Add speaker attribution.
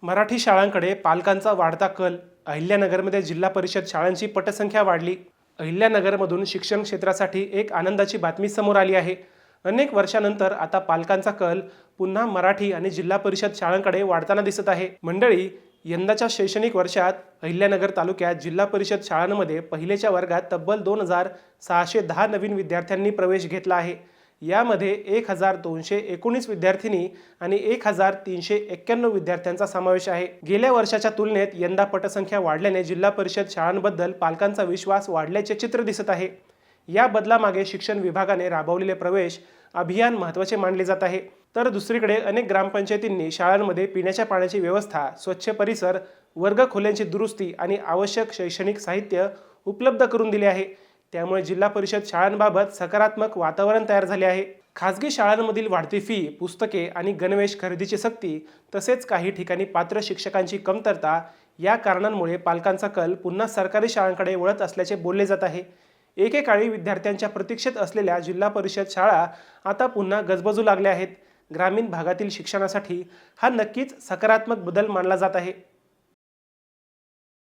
Speaker 1: मराठी शाळांकडे पालकांचा वाढता कल. अहिल्यानगरमध्ये जिल्हा परिषद शाळांची पटसंख्या वाढली. अहिल्यानगरमधून शिक्षण क्षेत्रासाठी एक आनंदाची बातमी समोर आली आहे. अनेक वर्षानंतर आता पालकांचा कल पुन्हा मराठी आणि जिल्हा परिषद शाळांकडे वाढताना दिसत आहे. मंडळी, यंदाच्या शैक्षणिक वर्षात अहिल्यानगर तालुक्यात जिल्हा परिषद शाळांमध्ये पहिलेच्या वर्गात तब्बल 2,610 नवीन विद्यार्थ्यांनी प्रवेश घेतला आहे. यामध्ये 1,219 विद्यार्थिनी आणि 1,391 विद्यार्थ्यांचा समावेश आहे. गेल्या वर्षाच्या तुलनेत यंदा पटसंख्या वाढल्याने जिल्हा परिषद शाळांबद्दल पालकांचा विश्वास वाढल्याचे चित्र दिसत आहे. या बदलामागे शिक्षण विभागाने राबवलेले प्रवेश अभियान महत्त्वाचे मानले जात आहे. तर दुसरीकडे अनेक ग्रामपंचायतींनी शाळांमध्ये पिण्याच्या पाण्याची व्यवस्था, स्वच्छ परिसर, वर्गखोल्यांची दुरुस्ती आणि आवश्यक शैक्षणिक साहित्य उपलब्ध करून दिले आहे. त्यामुळे जिल्हा परिषद शाळांबाबत सकारात्मक वातावरण तयार झाले आहे. खासगी शाळांमधील वाढती फी, पुस्तके आणि गणवेश खरेदीची सक्ती, तसेच काही ठिकाणी पात्र शिक्षकांची कमतरता या कारणांमुळे पालकांचा कल पुन्हा सरकारी शाळांकडे वळत असल्याचे बोलले जात आहे. एकेकाळी विद्यार्थ्यांच्या प्रतीक्षेत असलेल्या जिल्हा परिषद शाळा आता पुन्हा गजबजू लागल्या आहेत. ग्रामीण भागातील शिक्षणासाठी हा नक्कीच सकारात्मक बदल मानला जात आहे.